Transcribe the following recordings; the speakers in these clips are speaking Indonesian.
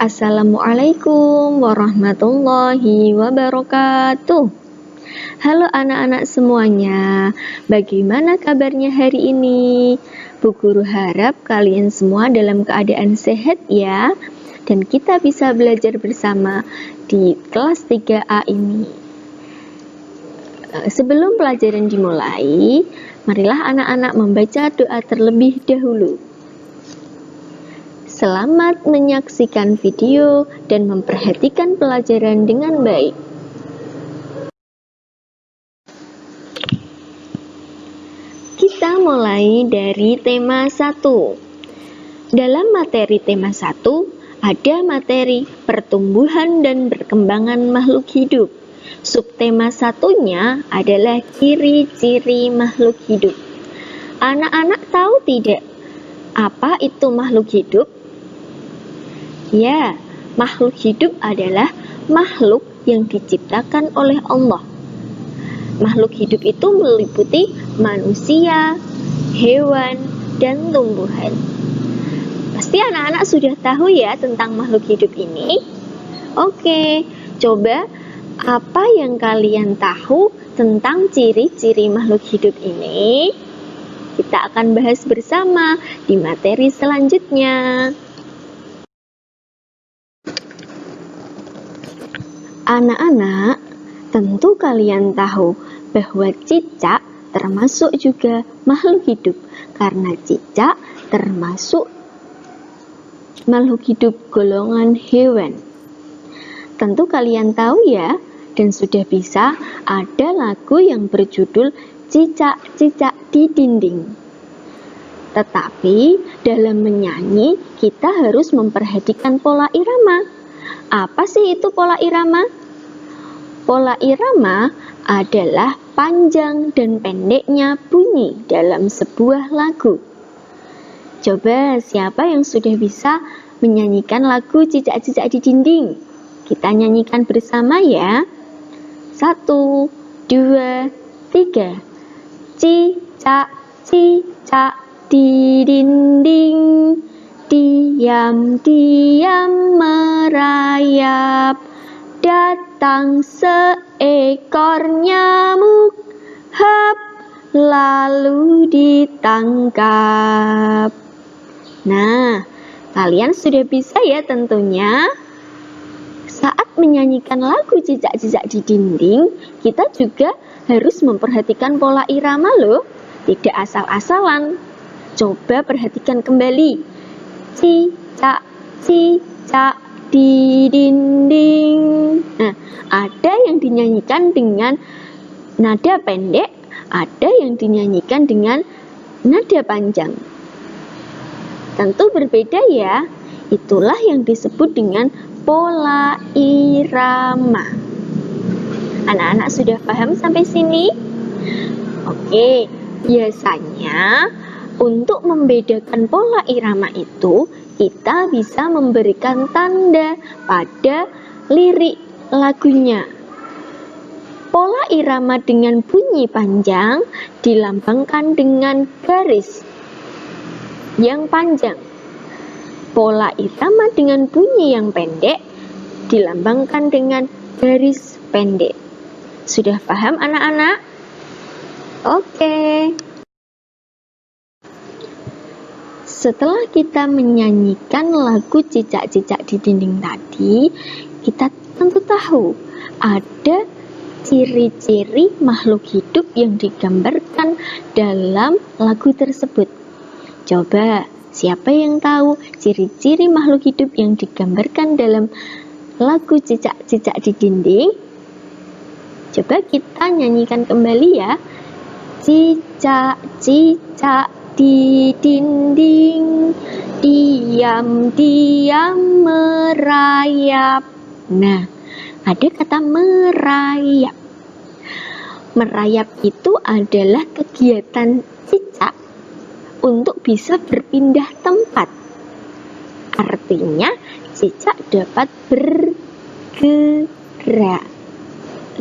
Assalamualaikum warahmatullahi wabarakatuh. Halo anak-anak semuanya, bagaimana kabarnya hari ini? Bu Guru harap kalian semua dalam keadaan sehat ya, dan kita bisa belajar bersama di kelas 3A ini. Sebelum pelajaran dimulai, marilah anak-anak membaca doa terlebih dahulu. Selamat menyaksikan video dan memperhatikan pelajaran dengan baik. Kita mulai dari tema 1. Dalam materi tema 1, ada materi pertumbuhan dan perkembangan makhluk hidup. Subtema satunya adalah ciri-ciri makhluk hidup. Anak-anak tahu tidak apa itu makhluk hidup? Ya, makhluk hidup adalah makhluk yang diciptakan oleh Allah. Makhluk hidup itu meliputi manusia, hewan, dan tumbuhan. Pasti anak-anak sudah tahu ya tentang makhluk hidup ini. Oke, coba apa yang kalian tahu tentang ciri-ciri makhluk hidup ini? Kita akan bahas bersama di materi selanjutnya. Anak-anak, tentu kalian tahu bahwa cicak termasuk juga makhluk hidup, karena cicak termasuk makhluk hidup golongan hewan. Tentu kalian tahu ya, dan sudah bisa ada lagu yang berjudul Cicak-cicak di Dinding. Tetapi dalam menyanyi kita harus memperhatikan pola irama. Apa sih itu pola irama? Pola irama adalah panjang dan pendeknya bunyi dalam sebuah lagu. Coba siapa yang sudah bisa menyanyikan lagu Cicak-cicak di Dinding? Kita nyanyikan bersama ya. 1, 2, 3. Cicak-cicak di dinding, diam-diam merayap, datang seekor nyamuk, hap, lalu ditangkap. Nah, kalian sudah bisa ya tentunya. Saat menyanyikan lagu Cicak-cicak di Dinding, kita juga harus memperhatikan pola irama loh, tidak asal-asalan. Coba perhatikan kembali. Cicak-cicak di dinding. Nah, ada yang dinyanyikan dengan nada pendek, ada yang dinyanyikan dengan nada panjang. Tentu berbeda ya. Itulah yang disebut dengan pola irama. Anak-anak sudah paham sampai sini? Oke, biasanya untuk membedakan pola irama itu, kita bisa memberikan tanda pada lirik lagunya. Pola irama dengan bunyi panjang dilambangkan dengan garis yang panjang. Pola irama dengan bunyi yang pendek dilambangkan dengan garis pendek. Sudah paham anak-anak? Oke. Setelah kita menyanyikan lagu Cicak-cicak di Dinding tadi, kita tentu tahu ada ciri-ciri makhluk hidup yang digambarkan dalam lagu tersebut. Coba, siapa yang tahu ciri-ciri makhluk hidup yang digambarkan dalam lagu Cicak-cicak di Dinding? Coba kita nyanyikan kembali ya. Cicak-cicak di dinding, diam-diam merayap. Nah, ada kata merayap. Merayap itu adalah kegiatan cicak untuk bisa berpindah tempat. Artinya, cicak dapat bergerak.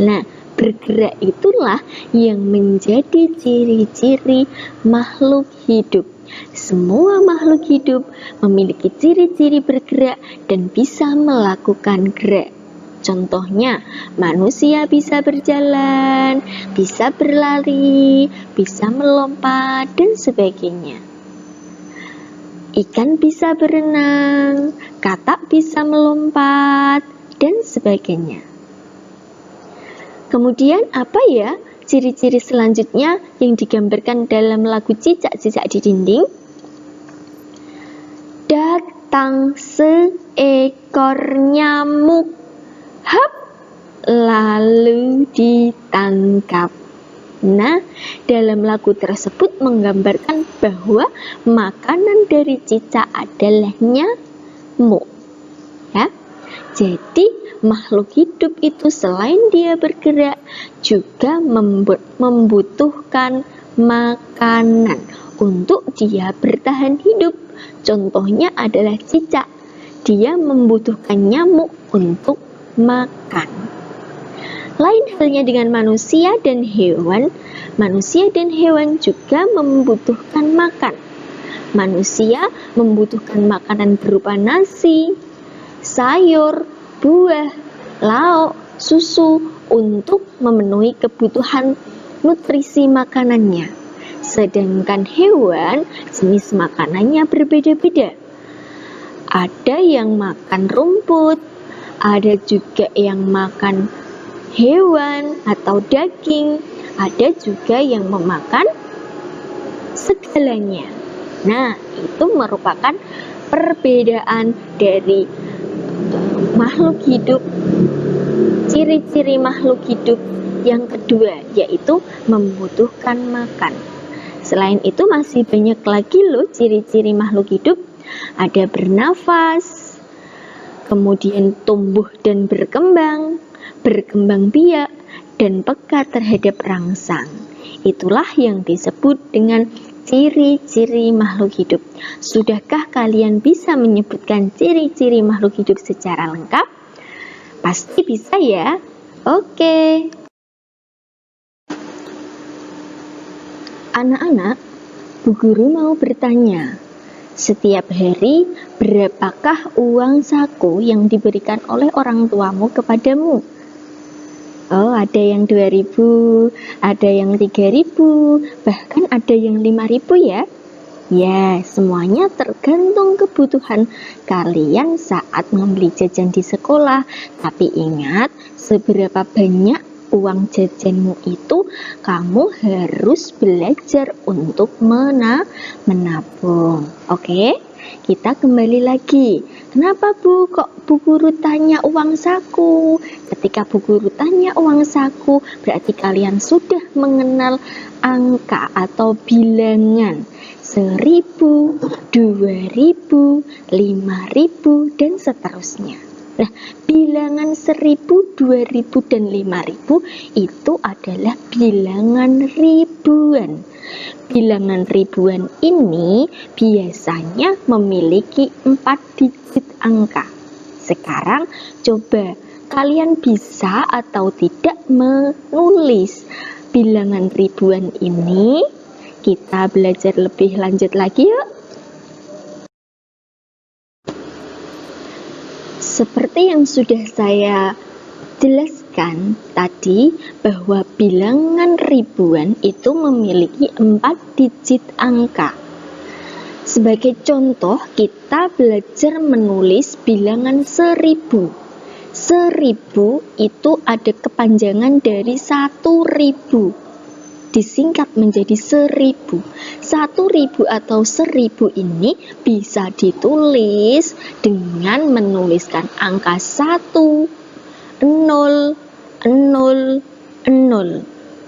Nah, bergerak itulah yang menjadi ciri-ciri makhluk hidup. Semua makhluk hidup memiliki ciri-ciri bergerak dan bisa melakukan gerak. Contohnya, manusia bisa berjalan, bisa berlari, bisa melompat, dan sebagainya. Ikan bisa berenang, katak bisa melompat, dan sebagainya. Kemudian apa ya ciri-ciri selanjutnya yang digambarkan dalam lagu Cicak-cicak di dinding? Datang seekor nyamuk, hap, lalu ditangkap. Nah, dalam lagu tersebut menggambarkan bahwa makanan dari cicak adalah nyamuk. Ya. Jadi, makhluk hidup itu selain dia bergerak, juga membutuhkan makanan untuk dia bertahan hidup. Contohnya adalah cicak. Dia membutuhkan nyamuk untuk makan. Lain halnya dengan manusia dan hewan. Manusia dan hewan juga membutuhkan makan. Manusia membutuhkan makanan berupa nasi, sayur, buah, lauk, susu untuk memenuhi kebutuhan nutrisi makanannya. Sedangkan hewan jenis makanannya berbeda-beda. Ada yang makan rumput, ada juga yang makan hewan atau daging, ada juga yang memakan segalanya. Nah, itu merupakan perbedaan dari makhluk hidup. Ciri-ciri makhluk hidup yang kedua yaitu membutuhkan makan. Selain itu masih banyak lagi loh ciri-ciri makhluk hidup. Ada bernafas, kemudian tumbuh dan berkembang biak, dan peka terhadap rangsang. Itulah yang disebut dengan ciri-ciri makhluk hidup. Sudahkah kalian bisa menyebutkan ciri-ciri makhluk hidup secara lengkap? Pasti bisa ya? Oke. Anak-anak, Bu Guru mau bertanya, setiap hari berapakah uang saku yang diberikan oleh orang tuamu kepadamu? Oh, ada yang 2.000, ada yang 3.000, bahkan ada yang 5.000 ya. Ya, semuanya tergantung kebutuhan kalian saat membeli jajan di sekolah. Tapi ingat, seberapa banyak uang jajanmu itu kamu harus belajar untuk menabung. Oke? Kita kembali lagi. Kenapa Bu, kok Bu Guru tanya uang saku? Ketika Bu Guru tanya uang saku, berarti kalian sudah mengenal angka atau bilangan 1.000, 2.000, 5.000, dan seterusnya. Nah, bilangan 1.000, 2.000, dan 5.000 itu adalah bilangan ribuan. Bilangan ribuan ini biasanya memiliki 4 digit angka. Sekarang coba kalian bisa atau tidak menulis bilangan ribuan ini? Kita belajar lebih lanjut lagi yuk. Seperti yang sudah saya jelaskan tadi bahwa bilangan ribuan itu memiliki 4 digit angka. Sebagai contoh, kita belajar menulis bilangan 1.000. 1.000 itu ada kepanjangan dari 1.000. Disingkat menjadi 1.000. 1.000 atau 1.000 ini bisa ditulis dengan menuliskan angka 1, 0, 0, 0.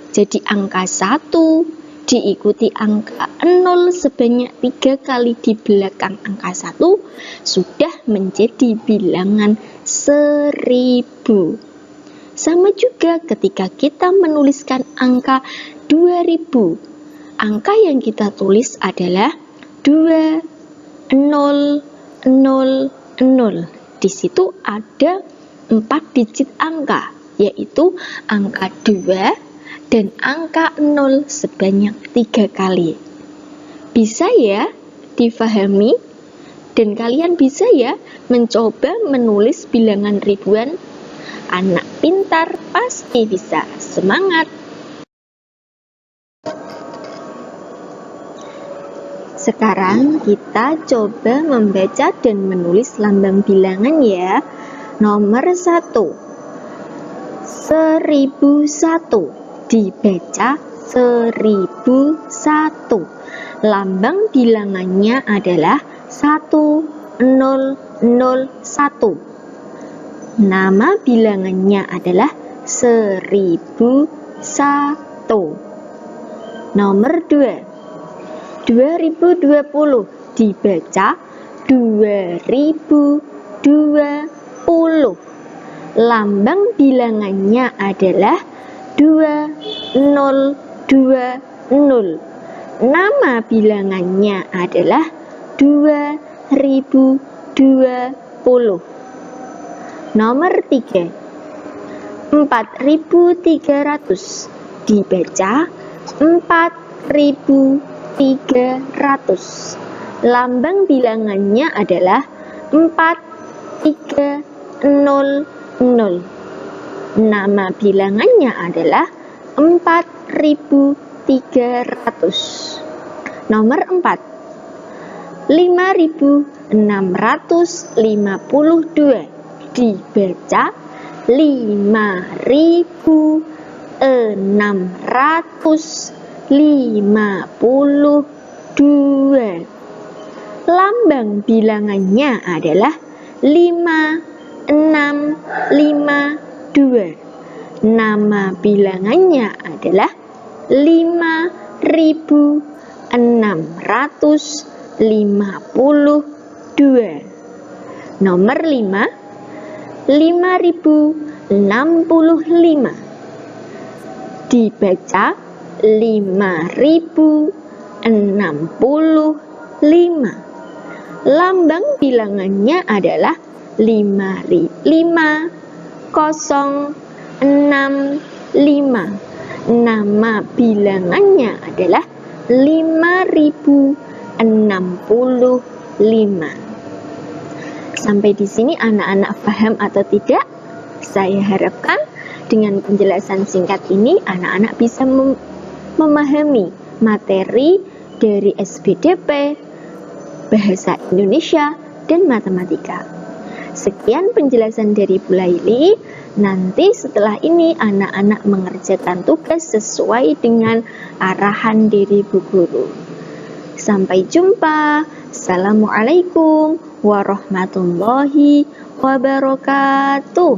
Jadi angka 1 diikuti angka 0 sebanyak 3 kali di belakang angka 1 sudah menjadi bilangan 1.000. Sama juga ketika kita menuliskan angka 2.000. Angka yang kita tulis adalah 2, 0, 0, 0. Di situ ada 4 digit angka, yaitu angka 2 dan angka 0 sebanyak 3 kali. Bisa ya difahami? Dan kalian bisa ya mencoba menulis bilangan ribuan? Anak pintar pasti bisa. Semangat! Sekarang kita coba membaca dan menulis lambang bilangan ya. Nomor 1, 1001. Dibaca 1001. Lambang bilangannya adalah 1001. Nama bilangannya adalah 1001. Nomor 2, 2020. Dibaca 2020. Lambang bilangannya adalah 2020. Nama bilangannya adalah 2020. Nomor 3, 4300. Dibaca 4300. Lambang bilangannya adalah 430. Nama bilangannya adalah 4300. Nomor 4, 5652. Dibaca 5652. Lambang bilangannya adalah 5652. Nama bilangannya adalah 5652. Nomor 5, 5065. Dibaca 5065. Lambang bilangannya adalah 5065. Nama bilangannya adalah 5065. Sampai di sini anak-anak paham atau tidak? Saya harapkan dengan penjelasan singkat ini anak-anak bisa memahami materi dari SBDP, Bahasa Indonesia, dan Matematika. Sekian penjelasan dari Bu Laili. Nanti setelah ini anak-anak mengerjakan tugas sesuai dengan arahan dari Bu Guru. Sampai jumpa. Assalamualaikum warahmatullahi wabarakatuh.